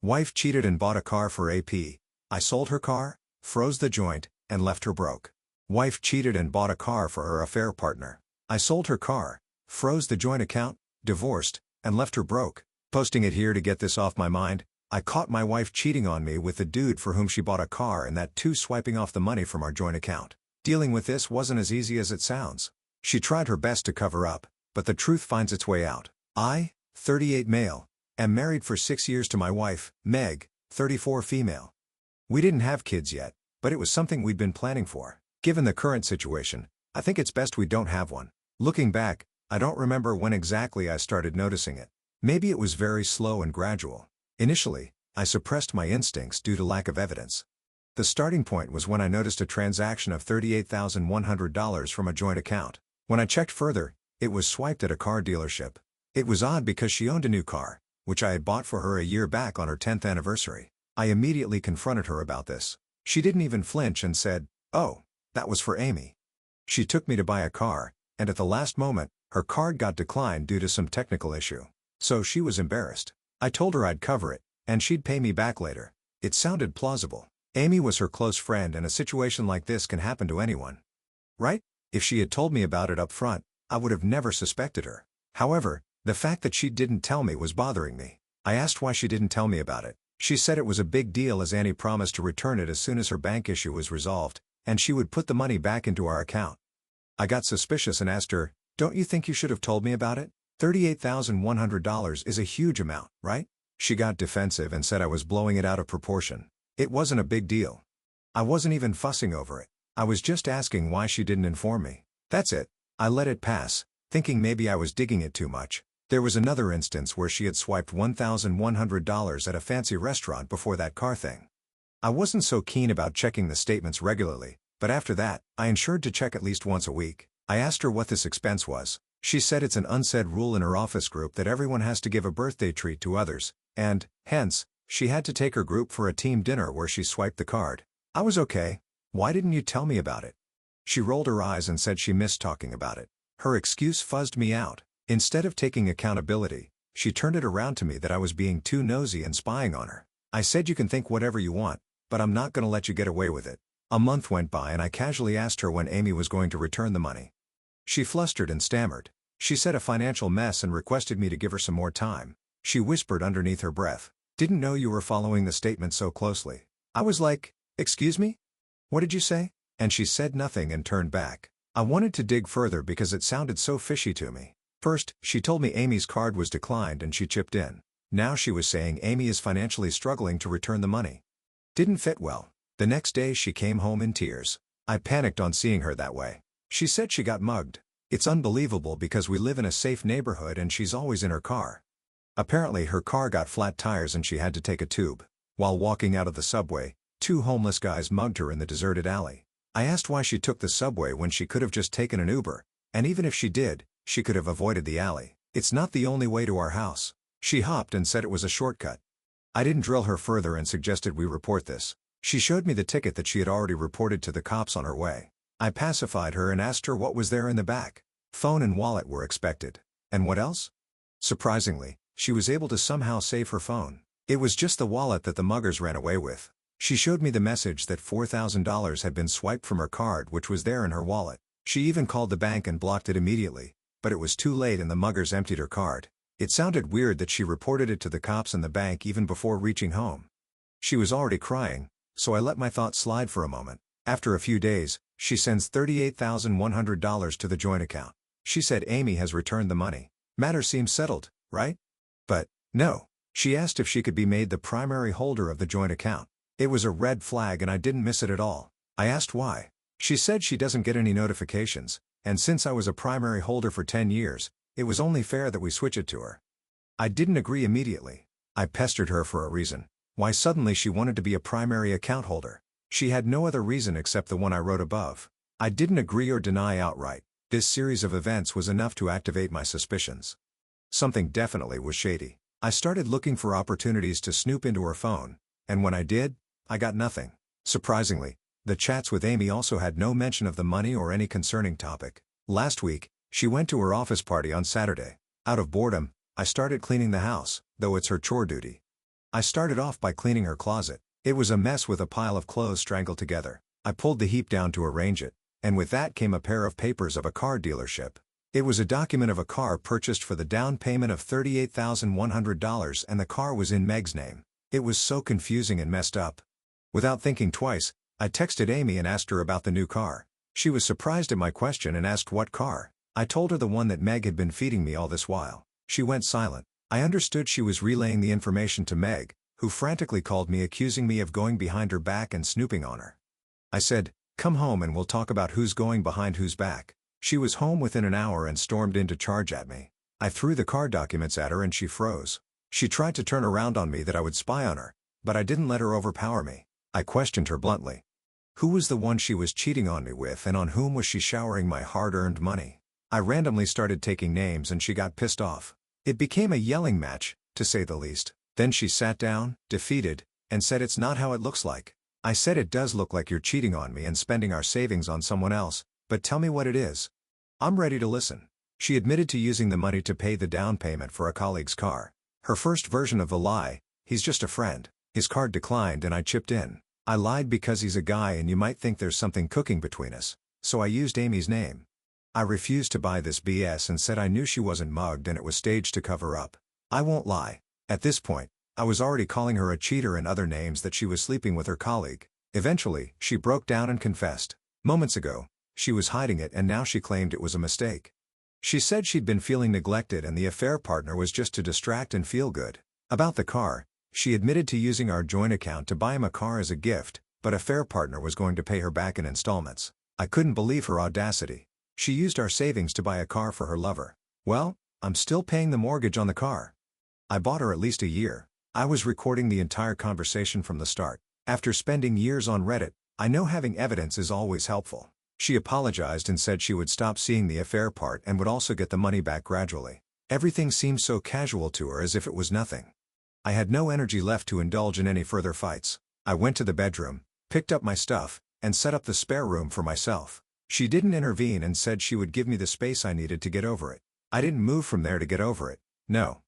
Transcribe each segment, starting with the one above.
Wife cheated and bought a car for AP. I sold her car, froze the joint, and left her broke. Wife cheated and bought a car for her affair partner. I sold her car, froze the joint account, divorced, and left her broke. Posting it here to get this off my mind. I caught my wife cheating on me with the dude for whom she bought a car and that too swiping off the money from our joint account. Dealing with this wasn't as easy as it sounds. She tried her best to cover up, but the truth finds its way out. I, 38 male, am married for 6 years to my wife, Meg, 34 female. We didn't have kids yet, but it was something we'd been planning for. Given the current situation, I think it's best we don't have one. Looking back, I don't remember when exactly I started noticing it. Maybe it was very slow and gradual. Initially, I suppressed my instincts due to lack of evidence. The starting point was when I noticed a transaction of $38,100 from a joint account. When I checked further, it was swiped at a car dealership. It was odd because she owned a new car, which I had bought for her a year back on her 10th anniversary. I immediately confronted her about this. She didn't even flinch and said, "Oh, that was for Amy." She took me to buy a car, and at the last moment, her card got declined due to some technical issue. So she was embarrassed. I told her I'd cover it, and she'd pay me back later. It sounded plausible. Amy was her close friend and a situation like this can happen to anyone. Right? If she had told me about it up front, I would have never suspected her. However, the fact that she didn't tell me was bothering me. I asked why she didn't tell me about it. She said it was a big deal as Annie promised to return it as soon as her bank issue was resolved, and she would put the money back into our account. I got suspicious and asked her, "Don't you think you should have told me about it? $38,100 is a huge amount, right?" She got defensive and said I was blowing it out of proportion. It wasn't a big deal. I wasn't even fussing over it. I was just asking why she didn't inform me. That's it. I let it pass, thinking maybe I was digging it too much. There was another instance where she had swiped $1,100 at a fancy restaurant before that car thing. I wasn't so keen about checking the statements regularly, but after that, I ensured to check at least once a week. I asked her what this expense was. She said it's an unsaid rule in her office group that everyone has to give a birthday treat to others, and, hence, she had to take her group for a team dinner where she swiped the card. I was okay. "Why didn't you tell me about it?" She rolled her eyes and said she missed talking about it. Her excuse fuzzed me out. Instead of taking accountability, she turned it around to me that I was being too nosy and spying on her. I said, "You can think whatever you want, but I'm not gonna let you get away with it." A month went by and I casually asked her when Amy was going to return the money. She flustered and stammered. She said a financial mess and requested me to give her some more time. She whispered underneath her breath, "Didn't know you were following the statement so closely." I was like, "Excuse me? What did you say?" And she said nothing and turned back. I wanted to dig further because it sounded so fishy to me. First, she told me Amy's card was declined and she chipped in. Now she was saying Amy is financially struggling to return the money. Didn't fit well. The next day she came home in tears. I panicked on seeing her that way. She said she got mugged. It's unbelievable because we live in a safe neighborhood and she's always in her car. Apparently her car got flat tires and she had to take a tube. While walking out of the subway, 2 homeless guys mugged her in the deserted alley. I asked why she took the subway when she could have just taken an Uber, and even if she did, she could have avoided the alley. "It's not the only way to our house." She hopped and said it was a shortcut. I didn't drill her further and suggested we report this. She showed me the ticket that she had already reported to the cops on her way. I pacified her and asked her what was there in the back. Phone and wallet were expected. And what else? Surprisingly, she was able to somehow save her phone. It was just the wallet that the muggers ran away with. She showed me the message that $4,000 had been swiped from her card, which was there in her wallet. She even called the bank and blocked it immediately, but it was too late and the muggers emptied her card. It sounded weird that she reported it to the cops and the bank even before reaching home. She was already crying, so I let my thoughts slide for a moment. After a few days, she sends $38,100 to the joint account. She said Amy has returned the money. Matter seems settled, right? But, no. She asked if she could be made the primary holder of the joint account. It was a red flag and I didn't miss it at all. I asked why. She said she doesn't get any notifications, and since I was a primary holder for 10 years, it was only fair that we switch it to her. I didn't agree immediately. I pestered her for a reason. Why suddenly she wanted to be a primary account holder. She had no other reason except the one I wrote above. I didn't agree or deny outright. This series of events was enough to activate my suspicions. Something definitely was shady. I started looking for opportunities to snoop into her phone, and when I did, I got nothing. Surprisingly, the chats with Amy also had no mention of the money or any concerning topic. Last week, she went to her office party on Saturday. Out of boredom, I started cleaning the house, though it's her chore duty. I started off by cleaning her closet. It was a mess with a pile of clothes strangled together. I pulled the heap down to arrange it, and with that came a pair of papers of a car dealership. It was a document of a car purchased for the down payment of $38,100 and the car was in Meg's name. It was so confusing and messed up. Without thinking twice, I texted Amy and asked her about the new car. She was surprised at my question and asked what car. I told her the one that Meg had been feeding me all this while. She went silent. I understood she was relaying the information to Meg, who frantically called me accusing me of going behind her back and snooping on her. I said, "Come home and we'll talk about who's going behind whose back." She was home within an hour and stormed in to charge at me. I threw the car documents at her and she froze. She tried to turn around on me that I would spy on her, but I didn't let her overpower me. I questioned her bluntly. Who was the one she was cheating on me with and on whom was she showering my hard-earned money? I randomly started taking names and she got pissed off. It became a yelling match, to say the least. Then she sat down, defeated, and said it's not how it looks like. I said it does look like you're cheating on me and spending our savings on someone else, but tell me what it is. I'm ready to listen. She admitted to using the money to pay the down payment for a colleague's car. Her first version of the lie, he's just a friend. His card declined and I chipped in. I lied because he's a guy and you might think there's something cooking between us, so I used Amy's name. I refused to buy this BS and said I knew she wasn't mugged and it was staged to cover up. I won't lie. At this point, I was already calling her a cheater and other names that she was sleeping with her colleague. Eventually, she broke down and confessed. Moments ago, she was hiding it and now she claimed it was a mistake. She said she'd been feeling neglected and the affair partner was just to distract and feel good. About the car, she admitted to using our joint account to buy him a car as a gift, but affair partner was going to pay her back in installments. I couldn't believe her audacity. She used our savings to buy a car for her lover. Well, I'm still paying the mortgage on the car. I bought her at least a year. I was recording the entire conversation from the start. After spending years on Reddit, I know having evidence is always helpful. She apologized and said she would stop seeing the affair part and would also get the money back gradually. Everything seemed so casual to her as if it was nothing. I had no energy left to indulge in any further fights. I went to the bedroom, picked up my stuff, and set up the spare room for myself. She didn't intervene and said she would give me the space I needed to get over it. I didn't move from there to get over it. No.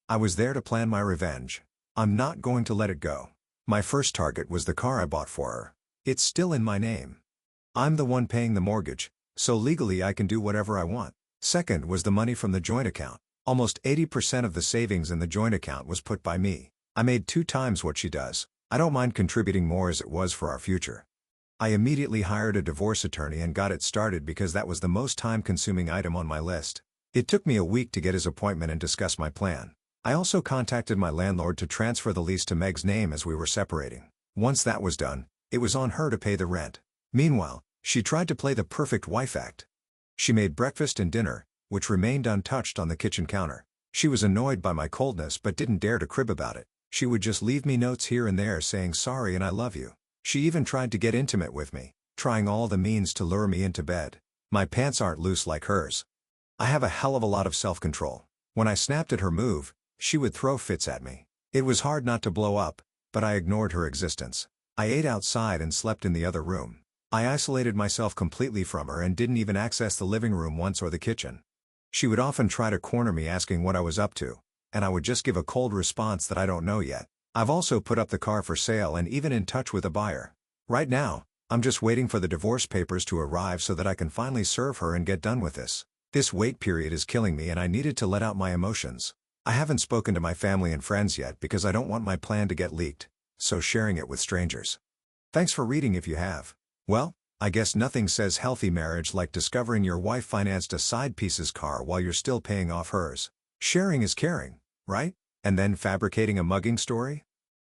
I was there to plan my revenge. I'm not going to let it go. My first target was the car I bought for her. It's still in my name. I'm the one paying the mortgage, so legally I can do whatever I want. Second was the money from the joint account. Almost 80% of the savings in the joint account was put by me. I made 2 times what she does. I don't mind contributing more as it was for our future. I immediately hired a divorce attorney and got it started because that was the most time-consuming item on my list. It took me a week to get his appointment and discuss my plan. I also contacted my landlord to transfer the lease to Meg's name as we were separating. Once that was done, it was on her to pay the rent. Meanwhile, she tried to play the perfect wife act. She made breakfast and dinner, which remained untouched on the kitchen counter. She was annoyed by my coldness but didn't dare to crib about it. She would just leave me notes here and there saying sorry and I love you. She even tried to get intimate with me, trying all the means to lure me into bed. My pants aren't loose like hers. I have a hell of a lot of self-control. When I snapped at her move, she would throw fits at me. It was hard not to blow up, but I ignored her existence. I ate outside and slept in the other room. I isolated myself completely from her and didn't even access the living room once or the kitchen. She would often try to corner me asking what I was up to, and I would just give a cold response that I don't know yet. I've also put up the car for sale and even in touch with a buyer. Right now, I'm just waiting for the divorce papers to arrive so that I can finally serve her and get done with this. This wait period is killing me and I needed to let out my emotions. I haven't spoken to my family and friends yet because I don't want my plan to get leaked, so sharing it with strangers. Thanks for reading if you have. Well, I guess nothing says healthy marriage like discovering your wife financed a side piece's car while you're still paying off hers. Sharing is caring, right? And then fabricating a mugging story?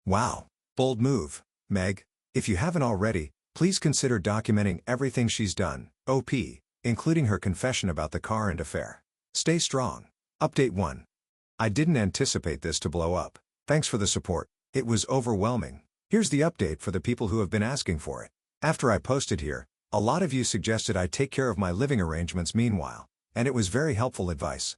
Wow. Bold move, Meg. If you haven't already, please consider documenting everything she's done, OP, including her confession about the car and affair. Stay strong. Update 1. I didn't anticipate this to blow up. Thanks for the support. It was overwhelming. Here's the update for the people who have been asking for it. After I posted here, a lot of you suggested I take care of my living arrangements meanwhile, and it was very helpful advice.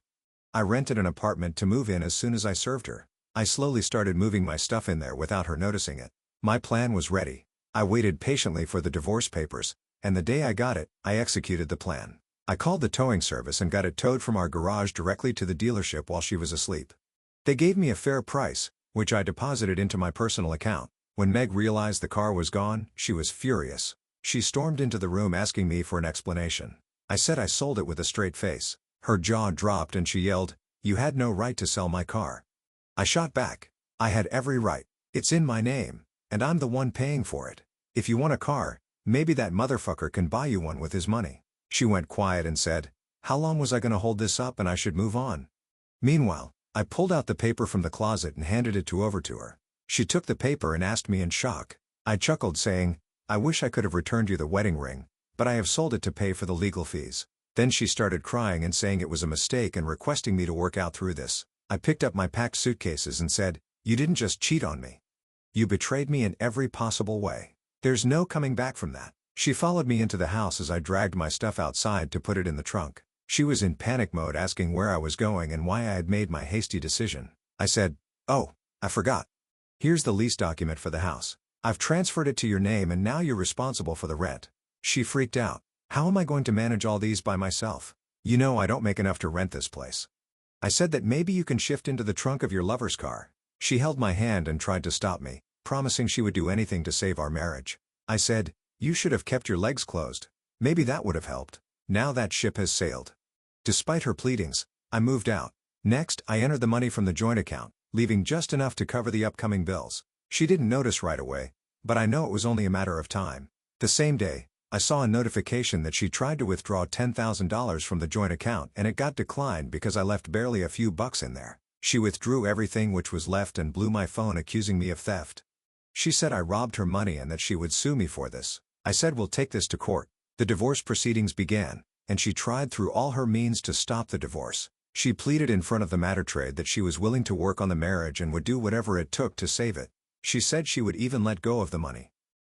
I rented an apartment to move in as soon as I served her. I slowly started moving my stuff in there without her noticing it. My plan was ready. I waited patiently for the divorce papers, and the day I got it, I executed the plan. I called the towing service and got it towed from our garage directly to the dealership while she was asleep. They gave me a fair price, which I deposited into my personal account. When Meg realized the car was gone, she was furious. She stormed into the room asking me for an explanation. I said I sold it with a straight face. Her jaw dropped and she yelled, "You had no right to sell my car." I shot back. "I had every right. It's in my name, and I'm the one paying for it. If you want a car, maybe that motherfucker can buy you one with his money." She went quiet and said, "How long was I gonna hold this up and I should move on?" Meanwhile, I pulled out the paper from the closet and handed it over to her. She took the paper and asked me in shock. I chuckled saying, "I wish I could have returned you the wedding ring, but I have sold it to pay for the legal fees." Then she started crying and saying it was a mistake and requesting me to work out through this. I picked up my packed suitcases and said, "You didn't just cheat on me. You betrayed me in every possible way. There's no coming back from that." She followed me into the house as I dragged my stuff outside to put it in the trunk. She was in panic mode asking where I was going and why I had made my hasty decision. I said, "Oh, I forgot. Here's the lease document for the house. I've transferred it to your name and now you're responsible for the rent." She freaked out. "How am I going to manage all these by myself? You know I don't make enough to rent this place." I said that maybe you can shift into the trunk of your lover's car. She held my hand and tried to stop me, promising she would do anything to save our marriage. I said, "You should have kept your legs closed. Maybe that would have helped. Now that ship has sailed." Despite her pleadings, I moved out. Next, I entered the money from the joint account, leaving just enough to cover the upcoming bills. She didn't notice right away, but I know it was only a matter of time. The same day, I saw a notification that she tried to withdraw $10,000 from the joint account and it got declined because I left barely a few bucks in there. She withdrew everything which was left and blew my phone accusing me of theft. She said I robbed her money and that she would sue me for this. I said we'll take this to court. The divorce proceedings began, and she tried through all her means to stop the divorce. She pleaded in front of the magistrate that she was willing to work on the marriage and would do whatever it took to save it. She said she would even let go of the money.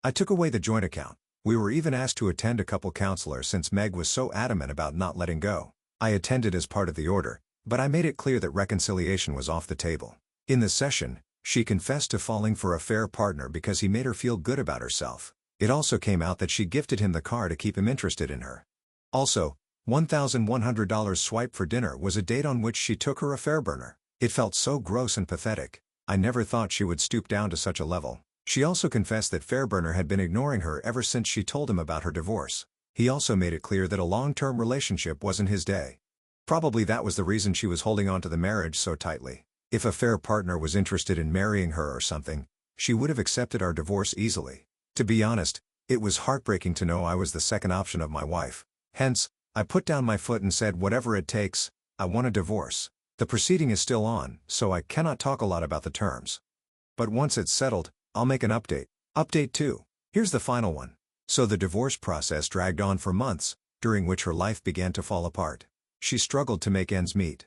I took away the joint account. We were even asked to attend a couple counselors since Meg was so adamant about not letting go. I attended as part of the order, but I made it clear that reconciliation was off the table. In the session, she confessed to falling for a fair partner because he made her feel good about herself. It also came out that she gifted him the car to keep him interested in her. Also, $1,100 swipe for dinner was a date on which she took her affair burner. It felt so gross and pathetic. I never thought she would stoop down to such a level. She also confessed that Fairburner had been ignoring her ever since she told him about her divorce. He also made it clear that a long-term relationship wasn't his day. Probably that was the reason she was holding on to the marriage so tightly. If a fair partner was interested in marrying her or something, she would have accepted our divorce easily. To be honest, it was heartbreaking to know I was the second option of my wife. Hence, I put down my foot and said whatever it takes, I want a divorce. The proceeding is still on, so I cannot talk a lot about the terms. But once it's settled, I'll make an update. Update 2. Here's the final one. So the divorce process dragged on for months, during which her life began to fall apart. She struggled to make ends meet.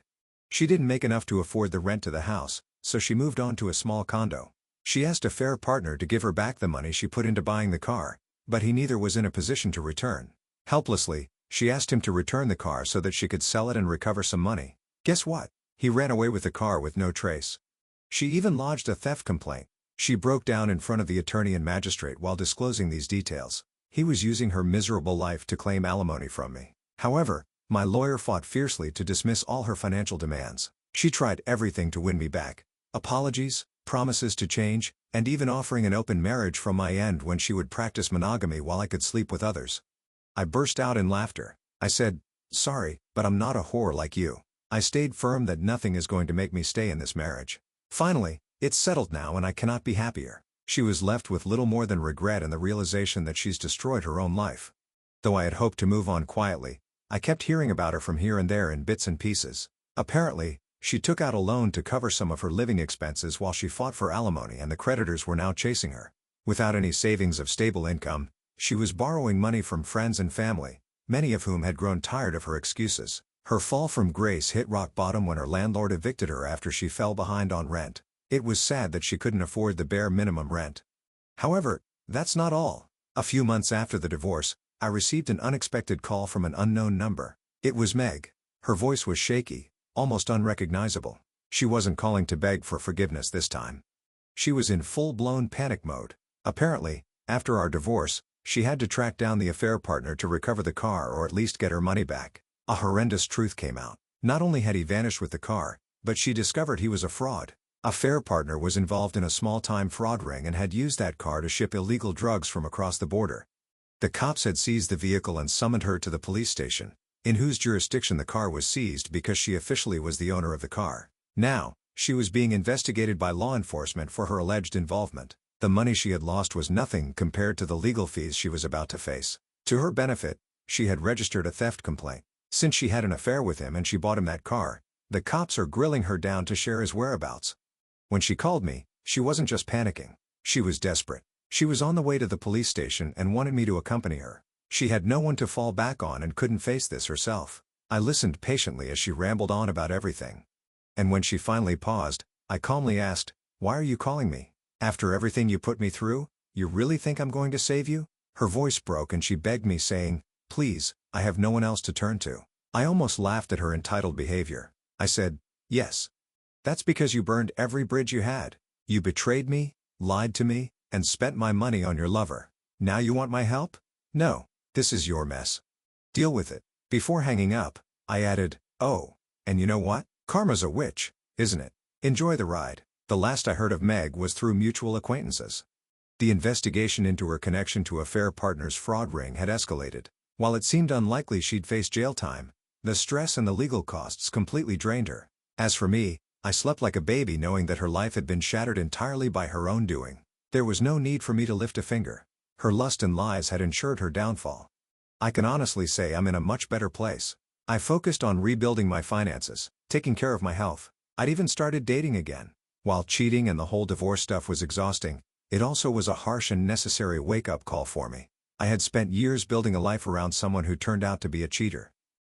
She didn't make enough to afford the rent to the house, so she moved on to a small condo. She asked a fair partner to give her back the money she put into buying the car, but he neither was in a position to return. Helplessly, she asked him to return the car so that she could sell it and recover some money. Guess what? He ran away with the car with no trace. She even lodged a theft complaint. She broke down in front of the attorney and magistrate while disclosing these details. He was using her miserable life to claim alimony from me. However, my lawyer fought fiercely to dismiss all her financial demands. She tried everything to win me back. Apologies, promises to change, and even offering an open marriage from my end when she would practice monogamy while I could sleep with others. I burst out in laughter. I said, "Sorry, but I'm not a whore like you." I stayed firm that nothing is going to make me stay in this marriage. Finally, it's settled now and I cannot be happier. She was left with little more than regret and the realization that she's destroyed her own life. Though I had hoped to move on quietly, I kept hearing about her from here and there in bits and pieces. Apparently, she took out a loan to cover some of her living expenses while she fought for alimony and the creditors were now chasing her. Without any savings of stable income, she was borrowing money from friends and family, many of whom had grown tired of her excuses. Her fall from grace hit rock bottom when her landlord evicted her after she fell behind on rent. It was sad that she couldn't afford the bare minimum rent. However, that's not all. A few months after the divorce, I received an unexpected call from an unknown number. It was Meg. Her voice was shaky, almost unrecognizable. She wasn't calling to beg for forgiveness this time. She was in full-blown panic mode. Apparently, after our divorce, she had to track down the affair partner to recover the car or at least get her money back. A horrendous truth came out. Not only had he vanished with the car, but she discovered he was a fraud. Affair partner was involved in a small-time fraud ring and had used that car to ship illegal drugs from across the border. The cops had seized the vehicle and summoned her to the police station, in whose jurisdiction the car was seized because she officially was the owner of the car. Now, she was being investigated by law enforcement for her alleged involvement. The money she had lost was nothing compared to the legal fees she was about to face. To her benefit, she had registered a theft complaint. Since she had an affair with him and she bought him that car, the cops are grilling her down to share his whereabouts. When she called me, she wasn't just panicking. She was desperate. She was on the way to the police station and wanted me to accompany her. She had no one to fall back on and couldn't face this herself. I listened patiently as she rambled on about everything. And when she finally paused, I calmly asked, "Why are you calling me? After everything you put me through, you really think I'm going to save you?" Her voice broke and she begged me, saying, "Please, I have no one else to turn to." I almost laughed at her entitled behavior. I said, "Yes. That's because you burned every bridge you had. You betrayed me, lied to me, and spent my money on your lover. Now you want my help? No, this is your mess. Deal with it." Before hanging up, I added, "Oh, and you know what? Karma's a witch, isn't it? Enjoy the ride." The last I heard of Meg was through mutual acquaintances. The investigation into her connection to Affair partner's fraud ring had escalated. While it seemed unlikely she'd face jail time, the stress and the legal costs completely drained her. As for me, I slept like a baby knowing that her life had been shattered entirely by her own doing. There was no need for me to lift a finger. Her lust and lies had ensured her downfall. I can honestly say I'm in a much better place. I focused on rebuilding my finances, taking care of my health. I'd even started dating again. While cheating and the whole divorce stuff was exhausting, it also was a harsh and necessary wake-up call for me. I had spent years building a life around someone who turned out to be a cheater.